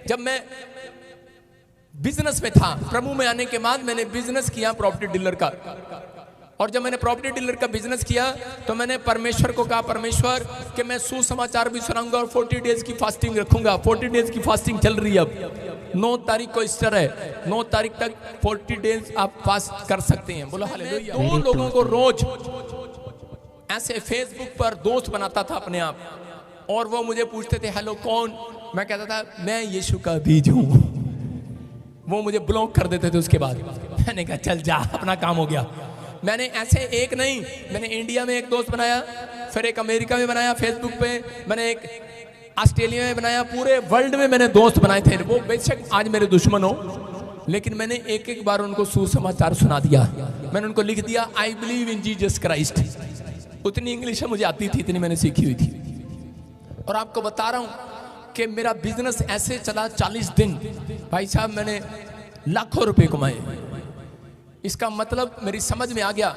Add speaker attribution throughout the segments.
Speaker 1: जब मैं बिजनेस में था, प्रभु में आने के बाद मैंने बिजनेस किया प्रॉपर्टी डीलर का। और जब मैंने प्रॉपर्टी डीलर का बिजनेस किया तो मैंने परमेश्वर को कहा, परमेश्वर कि मैं सुसमाचार भी सुनाऊंगा और 40 डेज की फास्टिंग रखूंगा। 40 डेज की फास्टिंग चल रही है अब। 9 तारीख को ईस्टर है, 9 तारीख तक 40 डेज आप फास्ट कर सकते हैं। बोलो हालेलुया। 2 लोगों को रोज ऐसे फेसबुक पर दोस्त बनाता था अपने आप, और वो मुझे पूछते थे हेलो कौन, मैं कहता था मैं यीशु का बीज हूं। वो मुझे ब्लॉक कर देते थे उसके बाद। मैंने कहा चल जा, अपना काम हो गया। मैंने ऐसे एक नहीं, मैंने इंडिया में एक दोस्त बनाया, फिर एक अमेरिका में बनाया फेसबुक पे, मैंने एक ऑस्ट्रेलिया में बनाया, पूरे वर्ल्ड में मैंने दोस्त बनाए थे। वो बेशक आज मेरे दुश्मन हो, लेकिन मैंने एक एक बार उनको सुसमाचार सुना दिया। मैंने उनको लिख दिया I believe in Jesus Christ. उतनी इंग्लिश मुझे आती थी, इतनी मैंने सीखी हुई थी। और आपको बता रहा हूं कि मेरा बिजनेस ऐसे चला 40 दिन, भाई साहब मैंने लाखों रुपए कमाए। इसका मतलब मेरी समझ में आ गया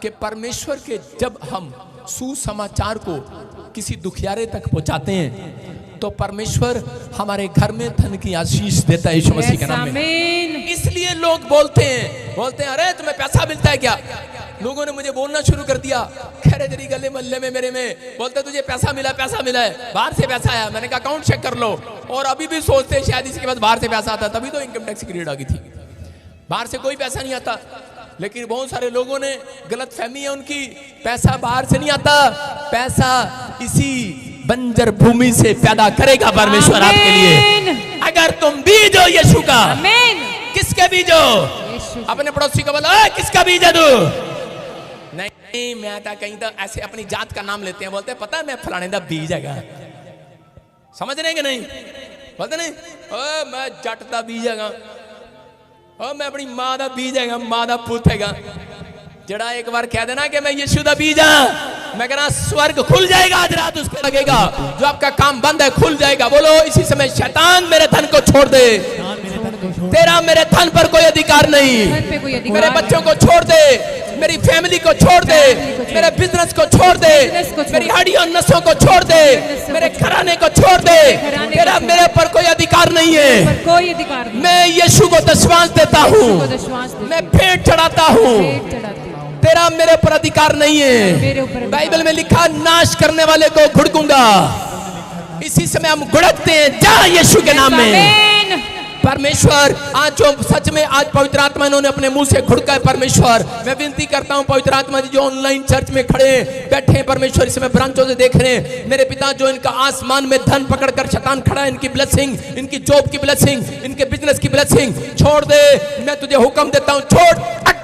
Speaker 1: कि परमेश्वर के जब हम सुसमाचार को किसी दुखियारे तक पहुंचाते हैं तो परमेश्वर हमारे घर में धन की आशीष देता है यीशु मसीह के नाम में। इसलिए लोग बोलते हैं अरे तुम्हें पैसा मिलता है क्या। लोगों ने मुझे बोलना शुरू कर दिया, खैर जरी गले मोहल्ले में मेरे में बोलते तुझे पैसा मिला है, बाहर से पैसा आया। मैंने कहा अकाउंट चेक कर लो। और अभी भी सोचते हैं शायद इसके बाद बाहर से पैसा आता, तभी तो इनकम टैक्स की रेड आ गई थी। बाहर से कोई पैसा नहीं आता, लेकिन बहुत सारे लोगों ने गलत फहमी है उनकी, पैसा बाहर से नहीं आता, पैसा इसी बंजर भूमि से पैदा करेगा परमेश्वर आपके लिए। अगर तुम बीज हो यीशु का। किसके बीज हो? अपने पड़ोसी को बोलो किसका बीज है तू? नहीं मैं था कहीं तो ऐसे अपनी जात का नाम लेते हैं, बोलते हैं पता है मैं फलाने दा बीज है। समझ रहे हैं कि नहीं? बोलते नहीं ओ मैं जट दा बीज है, मैं अपनी मां दा बीज है, मां दा पुत है। जड़ा एक बार कह देना कि मैं यीशु दा बीज हां, मैं कहना स्वर्ग खुल जाएगा आज रात। उसके लगेगा जो आपका काम बंद है खुल जाएगा। बोलो इसी समय शैतान मेरे धन को छोड़ दे, तेरा मेरे धन पर कोई अधिकार नहीं। मेरे बच्चों को छोड़ दे, मेरी फैमिली को छोड़ दे, मेरे बिजनेस को छोड़ दे, मेरी हड्डियों नसों को छोड़ दे, मेरे घराने को छोड़ दे। तेरा मेरे पर कोई अधिकार नहीं है। मैं यीशु को दशवांश देता हूँ, मैं भेंट चढ़ाता हूँ, तेरा मेरे पर अधिकार नहीं है। बाइबल में लिखा नाश करने वाले को घुड़कूंगा। इसी समय हम घुड़कते हैं जा यीशु के नाम में। परमेश्वर आज जो सच में आज पवित्र आत्मा इन्होंने अपने मुंह से घुड़का है। परमेश्वर मैं विनती करता हूं पवित्र आत्मा जी जो ऑनलाइन चर्च में खड़े बैठे हैं, परमेश्वर इसमें ब्रांचों से देख रहे हैं, मेरे पिता जो इनका आसमान में धन पकड़कर शैतान खड़ा है, इनकी ब्लेसिंग, इनकी जॉब की ब्लेसिंग, इनके बिजनेस की ब्लेसिंग छोड़ दे। मैं तुझे हुक्म देता हूं छोड़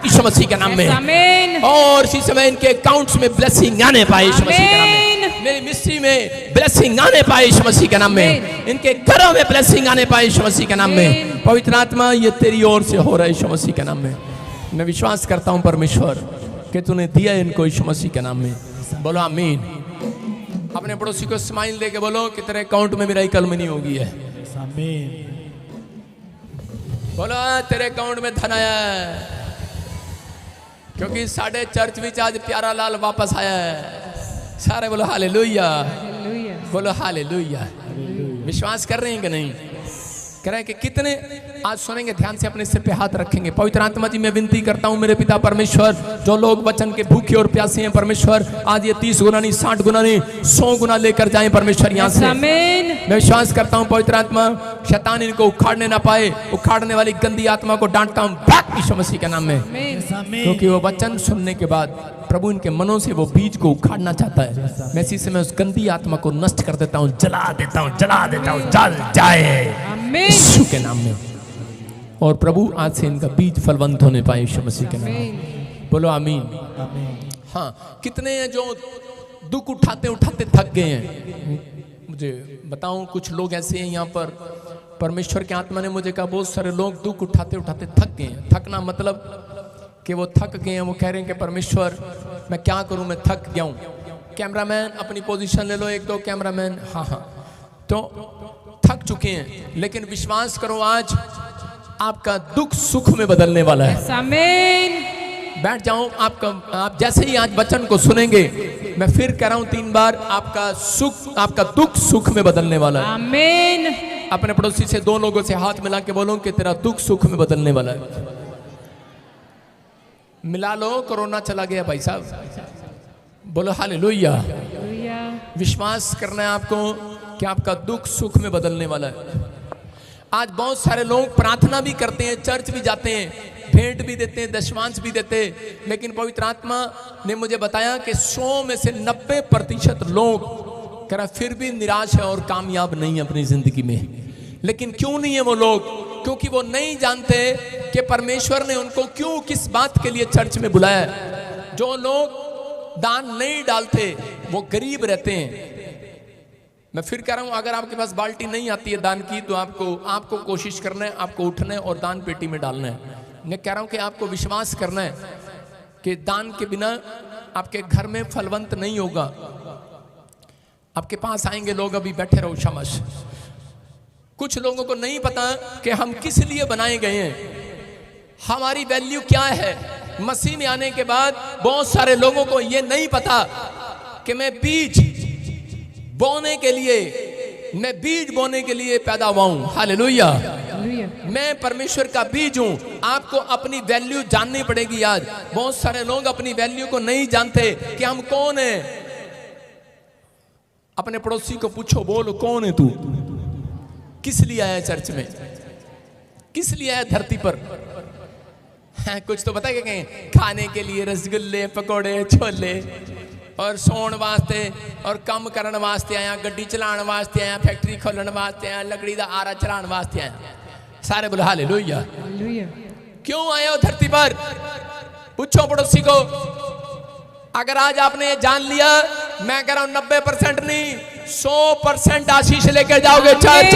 Speaker 1: यीशु मसीह के नाम में। और इसी समय इनके अकाउंट्स में ब्लेसिंग आने पाए यीशु मसीह के नाम में, मेरी मिस्ट्री में ब्लेसिंग आने पाए यीशु मसीह के नाम में, इनके घरों में ब्लेसिंग आने पाए यीशु मसीह के नाम में। पवित्र आत्मा ये तेरी ओर से हो रहा है यीशु मसीह के नाम में। मैं विश्वास करता हूं परमेश्वर कि तूने दिया इनको यीशु मसीह के नाम में। बोलो आमीन। अपने पड़ोसी को स्माइल दे के बोलो कि तेरे अकाउंट में मेरा कल मनी होगी है। बोलो तेरे अकाउंट में धन आया है, क्योंकि साढ़े चर्च में आज प्यारा लाल वापस आया है। सारे बोलो हालेलुया, बोलो हालेलुया। विश्वास कर रहे हैं कि नहीं? कह रहे हैं कि कितने आज सुनेंगे ध्यान से, अपने सिर पे हाथ रखेंगे। पवित्र आत्मा जी मैं विनती करता हूं मेरे पिता परमेश्वर, जो लोग वचन के भूखे और प्यासे हैं परमेश्वर, आज ये 30 गुना नहीं 60 गुना नहीं 100 गुना लेकर जाएं परमेश्वर यहाँ से। मैं विश्वास करता हूं पवित्र आत्मा शैतान इनको उखाड़ने ना पाए, उखाड़ने वाली गंदी आत्मा को डांटता हूं यीशु मसीह के नाम में, क्योंकि वो वचन सुनने के बाद प्रभु इनके मनों से वो बीज को उखाड़ना चाहता है। मैं इसी समय उस गंदी आत्मा को नष्ट कर देता हूँ, जला देता हूँ, जल जाए यीशु के नाम में। और प्रभु आज से इनका बीज फलवंत होने पाए यीशु मसीह के नाम में। बोलो आमीन। हाँ, कितने हैं जो दुख उठाते उठाते थक गए हैं? मुझे बताऊं कुछ लोग ऐसे हैं यहाँ पर, परमेश्वर के आत्मा ने मुझे कहा बहुत सारे लोग दुख उठाते उठाते थक गए हैं। थकना मतलब कि वो थक गए हैं, वो कह रहे हैं कि परमेश्वर मैं क्या करूं, मैं थक गया हूं। कैमरामैन अपनी पोजीशन ले लो, 1-2 कैमरामैन। हाँ, तो थक चुके हैं, लेकिन विश्वास करो आज आपका दुख सुख में बदलने वाला है। आमीन। बैठ जाओ। आप जैसे ही आज वचन को सुनेंगे, मैं फिर कह रहा हूं 3 बार, आपका दुख सुख में बदलने वाला है। आमीन। अपने पड़ोसी से, दो लोगों से हाथ मिला के बोलो कि तेरा दुख सुख में बदलने वाला है। मिला लो, कोरोना चला गया भाई साहब। बोलो हालेलुया। विश्वास करना है आपको कि आपका दुख सुख में बदलने वाला है। आज बहुत सारे लोग प्रार्थना भी करते हैं, चर्च भी जाते हैं, भेंट भी देते हैं, दशमांश भी देते हैं, लेकिन पवित्र आत्मा ने मुझे बताया कि 100 में से 90% लोग कह रहा फिर भी निराश है और कामयाब नहीं है अपनी जिंदगी में। लेकिन क्यों नहीं है वो लोग? क्योंकि वो नहीं जानते कि परमेश्वर ने उनको क्यों, किस बात के लिए चर्च में बुलाया है। जो लोग दान नहीं डालते वो गरीब रहते हैं। मैं फिर कह रहा हूं, अगर आपके पास बाल्टी नहीं आती है दान की, तो आपको कोशिश करना है, आपको उठना है और दान पेटी में डालना है। मैं कह रहा हूं कि आपको विश्वास करना है कि दान के बिना आपके घर में फलवंत नहीं होगा। आपके पास आएंगे लोग, अभी बैठे रहो शाबाश। कुछ लोगों को नहीं पता कि हम किस लिए बनाए गए हैं, हमारी वैल्यू क्या है। मसीह में आने के बाद बहुत सारे लोगों को यह नहीं पता कि मैं बीज बोने के लिए पैदा हुआ हूं। हालेलुया। मैं परमेश्वर का बीज हूं। आपको अपनी वैल्यू जाननी पड़ेगी। आज बहुत सारे लोग अपनी वैल्यू को नहीं जानते कि हम कौन हैं। अपने पड़ोसी को पूछो, बोलो कौन है तू? किस लिए आया चर्च में? किस लिए आया धरती पर? कुछ तो बता के कहें, खाने के लिए रसगुल्ले, पकोड़े, छोले और सोण वास्ते और कम करने वास्ते आया, गड्डी चलाने वास्ते आया, फैक्ट्री खोलने वास्ते आया, लकड़ी का आरा चलाने वास्ते आया। सारे बोले हालेलुया। क्यों आए हो धरती पर? पूछो पड़ोसी को। अगर आज आपने जान लिया, मैं कह रहा हूं 90% नहीं 100% आशीष लेकर जाओगे चर्च।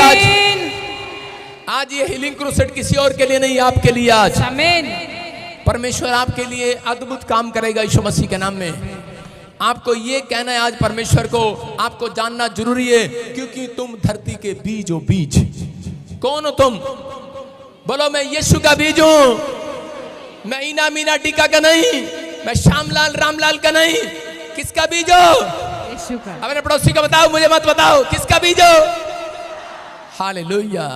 Speaker 1: आज ये हीलिंग क्रूसेड किसी और के लिए नहीं, आपके लिए। आज परमेश्वर आपके लिए अद्भुत काम करेगा यीशु मसीह के नाम में। आपको ये कहना है आज परमेश्वर को, आपको जानना जरूरी है, क्योंकि तुम धरती के बीज हो। बीज कौन हो तुम? बोलो, मैं यीशु का बीज हूं। मैं इना मीना टीका का नहीं, मैं श्यामलाल रामलाल का नहीं। किसका बीज हो? यीशु का। अपने पड़ोसी को बताओ, मुझे मत बताओ, किसका बीज हो? हालेलुया।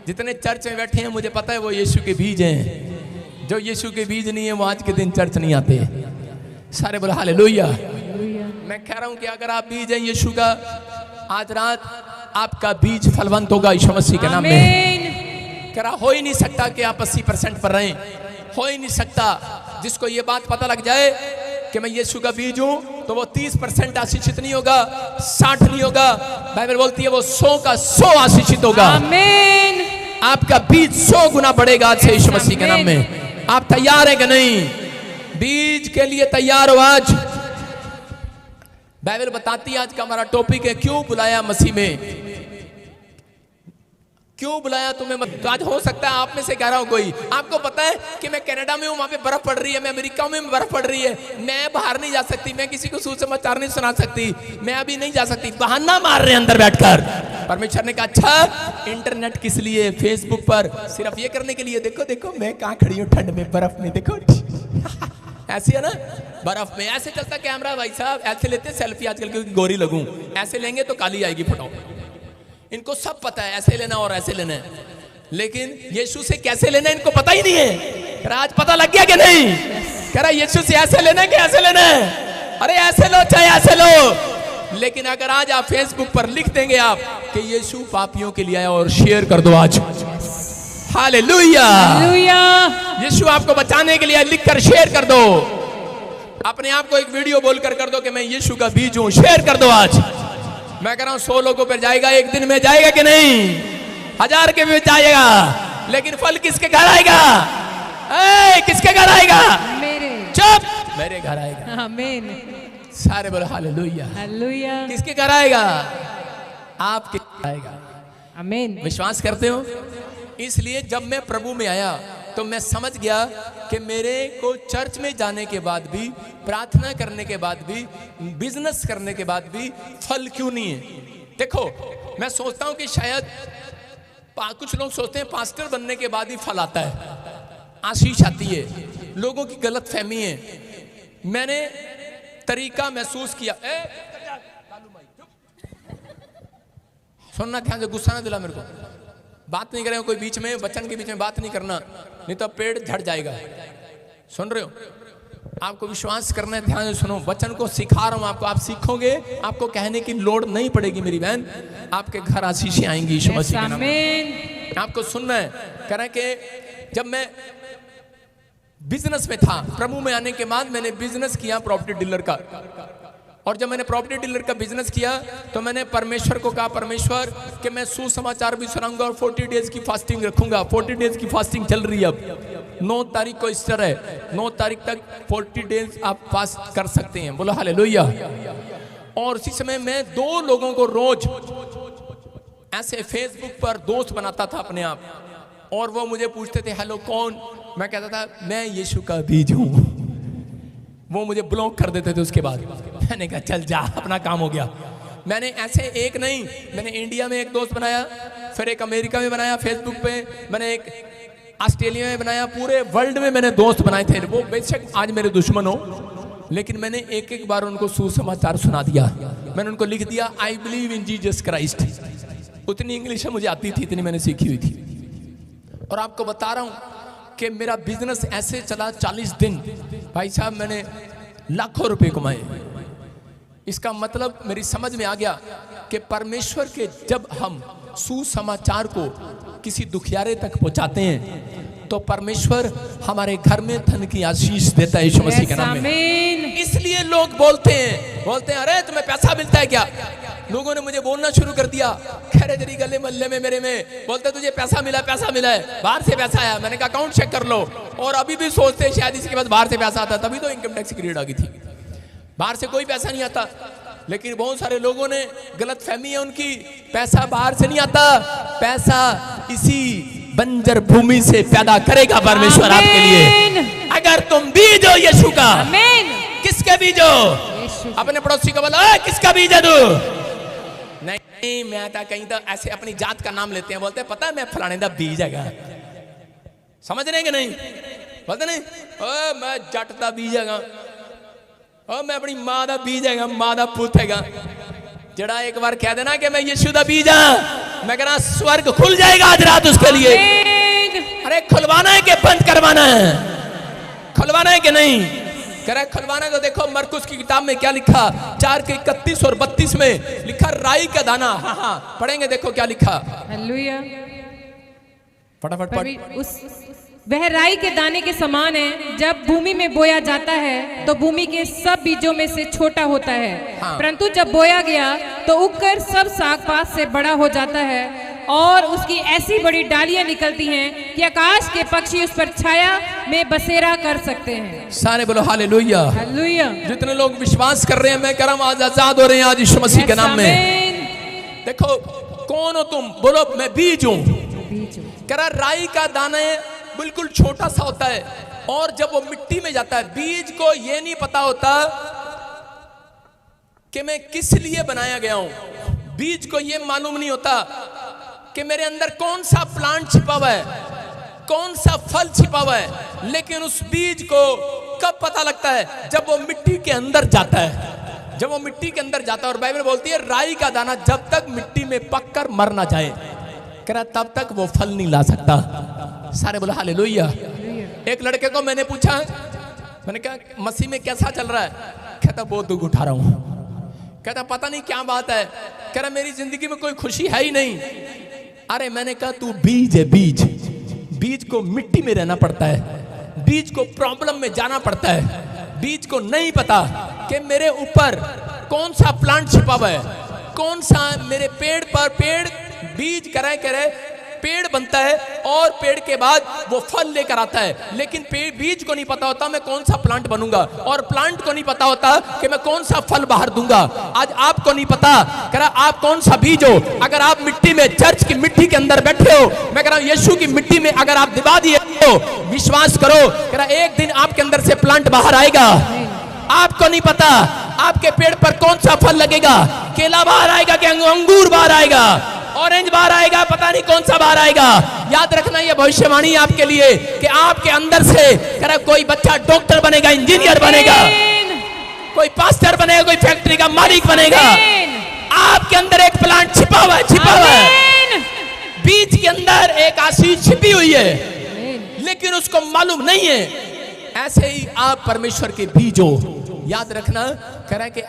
Speaker 1: जितने चर्च में बैठे हैं मुझे पता है वो यीशु के बीज हैं। जो यीशु के बीज नहीं है वो आज के दिन चर्च नहीं आते। सारे बोले हालेलुया। मैं कह रहा हूं कि अगर आप बीज हैं यीशु का, आज रात आपका बीज फलवंत होगा यीशु मसीह के नाम में। कह रहा हो ही नहीं सकता कि आप 80% पर रहें, हो ही नहीं सकता। जिसको ये बात पता लग जाए कि मैं यीशु का बीज हूं, तो वो 30% आशीषित नहीं होगा, 60 नहीं होगा। बाइबल बोलती है वो 100 का 100 आशीषित होगा। आमीन। आपका बीज 100 गुना बढ़ेगा आज से यीशु मसीह के नाम में। आप तैयार हैं कि नहीं? बीज के लिए तैयार हो आज? बाइबल बताती है, आज का हमारा टॉपिक है क्यों बुलाया मसीह में। क्यों बुलाया तुम्हें? तो आज हो सकता है आप में से कह रहा हूं कोई, आपको पता है कि मैं कनाडा में हूं, वहां पे बर्फ पड़ रही है, मैं अमेरिका में बर्फ पड़ रही है, मैं बाहर नहीं जा सकती, मैं किसी को सुसमाचार नहीं सुना सकती, मैं अभी नहीं जा सकती, बहाना मार रहे हैं अंदर बैठकर। परमेश्वर ने कहा अच्छा, इंटरनेट किस लिए? फेसबुक पर सिर्फ ये करने के लिए, देखो देखो मैं कहां खड़ी हूं ठंड में, बर्फ में, देखो ऐसी है ना, बर्फ में ऐसे चलता कैमरा भाई साहब, ऐसे लेते सेल्फी आजकल, क्योंकि गोरी लगूं, ऐसे लेंगे तो काली आएगी फोटो। इनको सब पता है ऐसे लेना और ऐसे लेना है, लेकिन यीशु से कैसे लेना है इनको पता ही नहीं है। आज पता लग गया कि नहीं? कह रहा यीशु से ऐसे लेना है कि ऐसे लेना है? अरे ऐसे लो चाहे ऐसे लो। लेकिन अगर आज आप फेसबुक पर लिख देंगे आप कि यीशु पापियों के लिए आया, और शेयर कर दो आज, हालेलुया, यीशु आपको बचाने के लिए, लिखकर शेयर कर दो। अपने आप को एक वीडियो बोलकर कर दो कि मैं यीशु का बीज हूं, शेयर कर दो आज। मैं कह रहा हूं 100 लोगों पर जाएगा, एक दिन में जाएगा कि नहीं? 1000 के भी जाएगा, लेकिन फल किसके घर आएगा? किसके घर आएगा? मेरे। चुप, मेरे घर आएगा। आमीन। सारे बोलो हालेलुया, हालेलुया। किसके घर आएगा? आपके घर आएगा। आमीन। विश्वास करते हो? इसलिए जब मैं प्रभु में आया तो मैं समझ गया कि मेरे को चर्च में जाने के बाद भी, प्रार्थना करने के बाद भी, बिजनेस करने के बाद भी फल क्यों नहीं है। देखो, मैं सोचता हूं कि शायद कुछ लोग सोचते हैं पास्टर बनने के बाद ही फल आता है, आशीष आती है। लोगों की गलत फहमी है। मैंने तरीका महसूस किया। सुनना ध्यान से, गुस्सा ना दिला मेरे को। बात नहीं करें कोई बीच में, वचन के बीच में बात नहीं करना, नहीं तो पेड़ झड़ जाएगा। सुन रहे हो? आपको विश्वास करना है, ध्यान से सुनो। वचन को सिखा रहा हूं आपको, आप सीखोगे, आपको कहने की लोड नहीं पड़ेगी मेरी बहन। आपके घर आशीषें आएंगी यीशु मसीह के नाम में। आपको सुनना है। कह रहे कि जब मैं बिजनेस में था, प्रभु में आने के बाद मैंने बिजनेस किया प्रॉपर्टी डीलर का। और जब मैंने प्रॉपर्टी डीलर का बिजनेस किया तो मैंने परमेश्वर को कहा, परमेश्वर कि मैं सुसमाचार भी सुनाऊंगा और 40 डेज की फास्टिंग रखूंगा। 40 डेज की फास्टिंग चल रही है अब। 9 तारीख को ईस्टर है, 9 तारीख तक 40 डेज आप फास्ट कर सकते हैं। बोलो हालेलुया। और उसी समय मैं 2 लोगों को रोज ऐसे फेसबुक पर दोस्त बनाता था अपने आप, और वो मुझे पूछते थे हेलो कौन? मैं कहता था मैं यीशु का बीज हूं। वो मुझे ब्लॉक कर देते थे उसके बाद। मैंने कहा चल जा, अपना काम हो गया। मैंने ऐसे एक नहीं, मैंने इंडिया में एक दोस्त बनाया, फिर एक अमेरिका में बनाया फेसबुक पे, मैंने एक ऑस्ट्रेलिया में बनाया, पूरे वर्ल्ड में मैंने दोस्त बनाए थे। वो बेशक आज मेरे दुश्मन हो, लेकिन मैंने एक एक बार उनको सुसमाचार सुना दिया। मैंने उनको लिख दिया I believe in Jesus Christ. उतनी इंग्लिश मुझे आती थी, इतनी मैंने सीखी हुई थी। और आपको बता रहा हूं कि मेरा बिजनेस ऐसे चला 40 दिन, भाई साहब मैंने लाखों रुपए कमाए। इसका मतलब मेरी समझ में आ गया कि परमेश्वर के जब हम सुसमाचार को किसी दुखियारे तक पहुंचाते हैं तो परमेश्वर हमारे घर में धन की आशीष देता है यीशु मसीह के नाम में। इसलिए लोग बोलते हैं अरे तुम्हें पैसा मिलता है क्या? लोगों ने मुझे बोलना शुरू कर दिया, खैर तेरी गले मल्ले में मेरे में बोलते तुझे पैसा मिला है, बाहर से पैसा आया। मैंने कहा अकाउंट चेक कर लो। और अभी भी सोचते शायद इसके बाद बाहर से पैसा आता, तभी तो इनकम टैक्स की रेड आ गई थी। बाहर से कोई पैसा नहीं आता, लेकिन बहुत सारे लोगों ने गलत फहमी है उनकी, पैसा बाहर से नहीं आता, पैसा इसी बंजर भूमि से पैदा करेगा परमेश्वर आपके लिए। अगर तुम बीज हो यीशु का। किसके बीज हो? अपने पड़ोसी को बोलो किसका बीज है तू? नहीं, मैं था कहीं तो ऐसे अपनी जात का नाम लेते हैं, बोलते हैं पता है मैं फलाने दा बीज है। समझ रहे कि नहीं? बोलते नहीं मैं जट दा बीज है, मैं अपनी मां दा बीज है, मां दा पुत है। जड़ा एक बार कह देना कि मैं यीशु दा बीज हां, मैं कहना स्वर्ग खुल जाएगा आज रात उसके लिए। अरे खुलवाना है कि बंद करवाना है? खुलवाना है कि नहीं? कह रहा है खुलवाना। तो देखो मरकुस की किताब में क्या लिखा, 4 के 31 और 32 में लिखा राई का दाना। हाँ पढ़ेंगे, देखो क्या लिखा। हालेलुया। फटाफट पढ़।
Speaker 2: वह राई के दाने के समान है, जब भूमि में बोया जाता है तो भूमि के सब बीजों में से छोटा होता है। हाँ। परंतु जब बोया गया तो उगकर सब साग पात से बड़ा हो जाता है और उसकी ऐसी बड़ी डालियां निकलती हैं कि आकाश के पक्षी उस पर छाया में बसेरा कर सकते हैं।
Speaker 1: सारे बोलो हालेलुया।
Speaker 2: हालेलुया।
Speaker 1: जितने लोग विश्वास कर रहे हैं, मैं कह रहा हूं आज आजाद हो रहे हैं आज यीशु मसीह के नाम में। देखो कौन हो तुम? बोलो मैं बीज हूं। कह रहा राई का दाना बिल्कुल छोटा सा होता है, और जब वो मिट्टी में जाता है, बीज को ये नहीं पता होता कि मैं किस लिए बनाया गया हूं। बीज को ये मालूम नहीं होता कि मेरे अंदर कौन सा प्लांट छिपा हुआ है, कौन सा फल छिपा हुआ है। लेकिन उस बीज को कब पता लगता है? जब वो मिट्टी के अंदर जाता है। जब वो मिट्टी के अंदर जाता है, और बाइबल बोलती है राई का दाना जब तक मिट्टी में पककर मर ना जाए, कह रहा तब तक वो फल नहीं ला सकता। सारे बोलो हालेलुया। एक लड़के को मैंने पूछा, मैंने कहा मसीह में कैसा चल रहा है? कहता बहुत दुख उठा रहा हूं। कहता पता नहीं क्या बात है। कह रहा मेरी जिंदगी में कोई खुशी है ही नहीं। अरे मैंने कहा तू बीज है, बीज। बीज को मिट्टी में रहना पड़ता है, बीज को प्रॉब्लम में जाना पड़ता है। बीज को नहीं पता कि मेरे ऊपर कौन सा प्लांट छिपा हुआ है, कौन सा मेरे पेड़ पर पेड़ बीज करे पेड़ बनता है, और पेड़ के बाद वो फल लेकर आता है। लेकिन बीज को नहीं पता होता मैं कौन सा प्लांट बनूंगा, और प्लांट को नहीं पता होता कि मैं कौन सा फल बाहर दूंगा। आज आपको नहीं पता कह रहा आप कौन सा बीज हो। अगर आप मिट्टी में, चर्च की मिट्टी के अंदर बैठे हो, मैं कह रहा हूं यीशु की मिट्टी में अगर आप दबा दिए हो, विश्वास करो कह रहा एक दिन आपके अंदर से प्लांट बाहर आएगा। आपको नहीं पता आपके पेड़ पर कौन सा फल लगेगा, केला बाहर आएगा कि अंगूर बाहर आएगा, ऑरेंज बाहर आएगा, पता नहीं कौन सा बाहर आएगा। याद रखना ये भविष्यवाणी आपके लिए कि आपके अंदर से कह कोई बच्चा डॉक्टर बनेगा, इंजीनियर बनेगा, कोई पास्टर बनेगा, कोई फैक्ट्री का मालिक बनेगा। आपके अंदर एक प्लांट छिपा हुआ है, छिपा हुआ है। बीज के अंदर एक आशीष छिपी हुई है, लेकिन उसको मालूम नहीं है। ऐसे ही आप परमेश्वर के बीज हो। याद रखना, कह रहा है कि